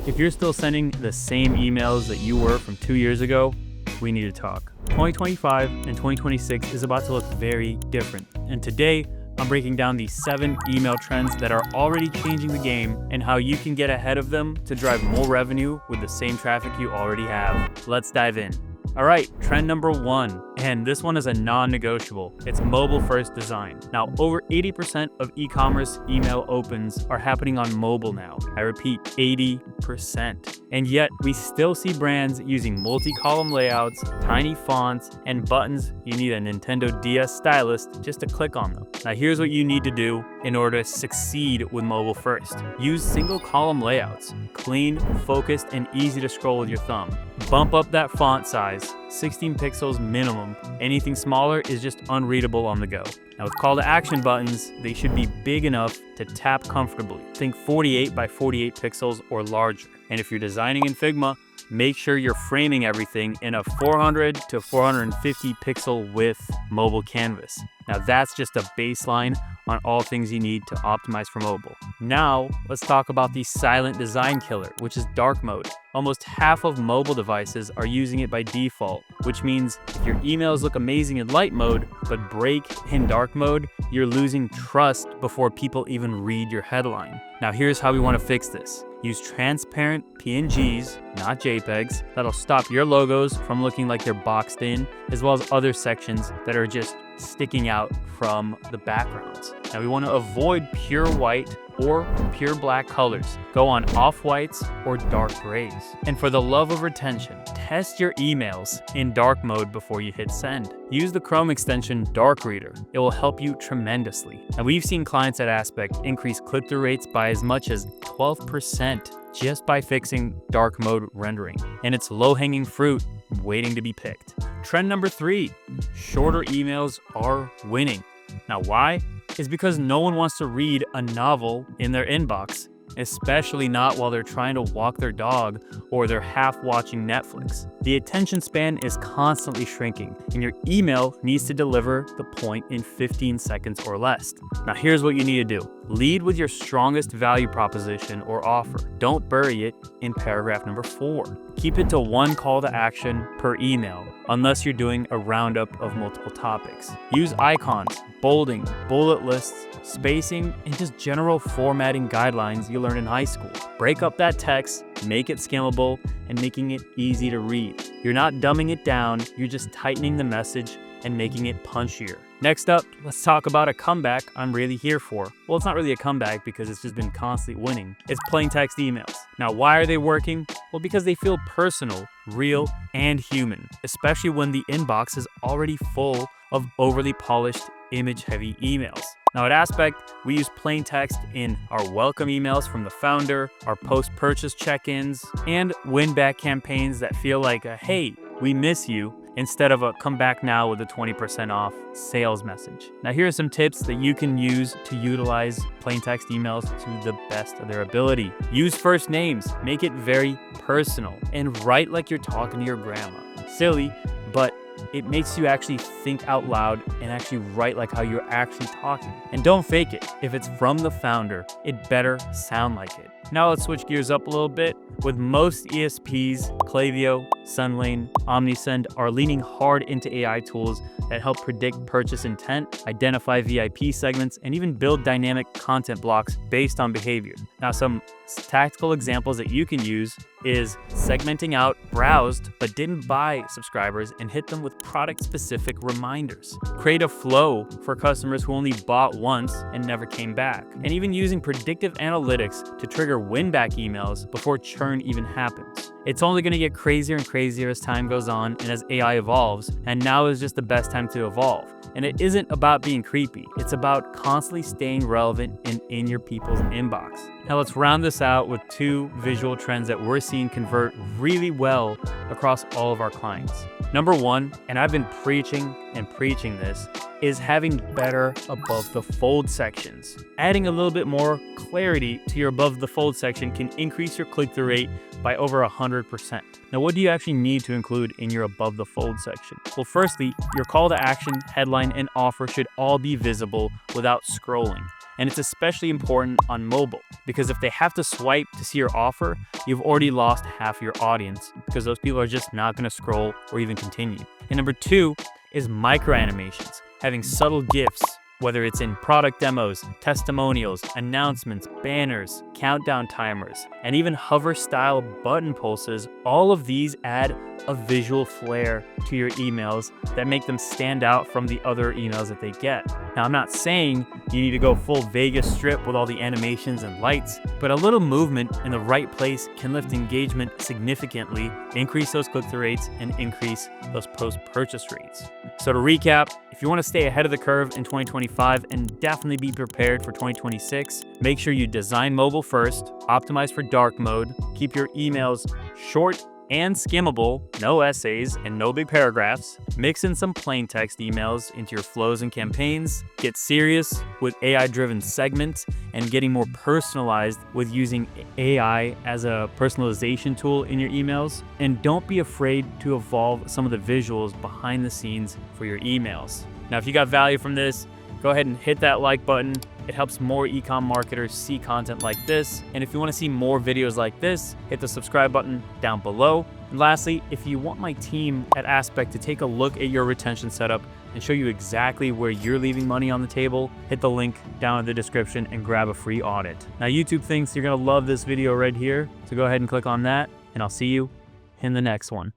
If you're still sending the same emails that you were from 2 years ago, we need to talk. 2025 and 2026 is about to look very different. And today, I'm breaking down the 7 email trends that are already changing the game and how you can get ahead of them to drive more revenue with the same traffic you already have. Let's dive in. All right, trend number 1, and this one is a non-negotiable. It's mobile-first design. Now, over 80% of e-commerce email opens are happening on mobile now. I repeat, 80%. And yet, we still see brands using multi-column layouts, tiny fonts, and buttons. You need a Nintendo DS stylus just to click on them. Now, here's what you need to do in order to succeed with mobile-first. Use single-column layouts, clean, focused, and easy to scroll with your thumb. Bump up that font size, 16 pixels minimum. Anything smaller is just unreadable on the go. Now with call to action buttons, they should be big enough to tap comfortably. Think 48 by 48 pixels or larger. And if you're designing in Figma, make sure you're framing everything in a 400 to 450 pixel width mobile canvas. Now that's just a baseline on all things you need to optimize for mobile. Now, let's talk about the silent design killer, which is dark mode. Almost half of mobile devices are using it by default, which means if your emails look amazing in light mode, but break in dark mode, you're losing trust before people even read your headline. Now here's how we want to fix this. Use transparent PNGs, not JPEGs, that'll stop your logos from looking like they're boxed in, as well as other sections that are just sticking out from the backgrounds. Now we want to avoid pure white or pure black colors. Go on off-whites or dark grays. And for the love of retention, test your emails in dark mode before you hit send. Use the Chrome extension Dark Reader. It will help you tremendously. And we've seen clients at Aspect increase click-through rates by as much as 12% just by fixing dark mode rendering. And it's low-hanging fruit waiting to be picked. Trend number 3, shorter emails are winning. Now why? It's because no one wants to read a novel in their inbox, especially not while they're trying to walk their dog or they're half watching Netflix. The attention span is constantly shrinking, and your email needs to deliver the point in 15 seconds or less. Now here's what you need to do. Lead with your strongest value proposition or offer. Don't bury it in paragraph number 4. Keep it to 1 call to action per email, unless you're doing a roundup of multiple topics. Use icons, bolding, bullet lists, spacing, and just general formatting guidelines you learned in high school. Break up that text, make it skimmable, and making it easy to read. You're not dumbing it down, you're just tightening the message and making it punchier. Next up, let's talk about a comeback I'm really here for. Well, it's not really a comeback because it's just been constantly winning. It's plain text emails. Now, why are they working? Well, because they feel personal, real, and human, especially when the inbox is already full of overly polished, image-heavy emails. Now at Aspect, we use plain text in our welcome emails from the founder, our post-purchase check-ins, and win-back campaigns that feel like a, hey, we miss you, instead of a come back now with a 20% off sales message. Now here are some tips that you can use to utilize plain text emails to the best of their ability. Use first names, make it very personal, and write like you're talking to your grandma. Silly, but it makes you actually think out loud and actually write like how you're actually talking. And don't fake it. If it's from the founder, it better sound like it. Now let's switch gears up a little bit. With most ESPs, Klaviyo, Sunlane, Omnisend are leaning hard into AI tools that help predict purchase intent, identify VIP segments, and even build dynamic content blocks based on behavior. Now some tactical examples that you can use is segmenting out browsed but didn't buy subscribers and hit them with product-specific reminders. Create a flow for customers who only bought once and never came back. And even using predictive analytics to trigger win-back emails before churn even happens. It's only going to get crazier and crazier as time goes on and as AI evolves, and now is just the best time to evolve. And it isn't about being creepy, it's about constantly staying relevant and in your people's inbox. Now let's round this out with 2 visual trends that we're seeing convert really well across all of our clients. Number 1, and I've been preaching this, is having better above the fold sections. Adding a little bit more clarity to your above the fold section can increase your click-through rate by over 100%. Now, what do you actually need to include in your above the fold section? Well, firstly, your call to action, headline, and offer should all be visible without scrolling. And it's especially important on mobile because if they have to swipe to see your offer, you've already lost half your audience because those people are just not going to scroll or even continue. And number 2 is micro animations, having subtle GIFs, whether it's in product demos, testimonials, announcements, banners, countdown timers, and even hover style button pulses. All of these add a visual flair to your emails that make them stand out from the other emails that they get. Now, I'm not saying you need to go full Vegas Strip with all the animations and lights, but a little movement in the right place can lift engagement significantly, increase those click-through rates, and increase those post-purchase rates. So to recap, if you want to stay ahead of the curve in 2025 and definitely be prepared for 2026, make sure you design mobile first, optimize for dark mode, keep your emails short and skimmable, no essays and no big paragraphs, mix in some plain text emails into your flows and campaigns, get serious with AI-driven segments and getting more personalized with using AI as a personalization tool in your emails, and don't be afraid to evolve some of the visuals behind the scenes for your emails. Now, if you got value from this, go ahead and hit that like button. It helps more e-com marketers see content like this. And if you want to see more videos like this, hit the subscribe button down below. And lastly, if you want my team at Aspect to take a look at your retention setup and show you exactly where you're leaving money on the table, hit the link down in the description and grab a free audit. Now, YouTube thinks you're going to love this video right here, so go ahead and click on that, and I'll see you in the next one.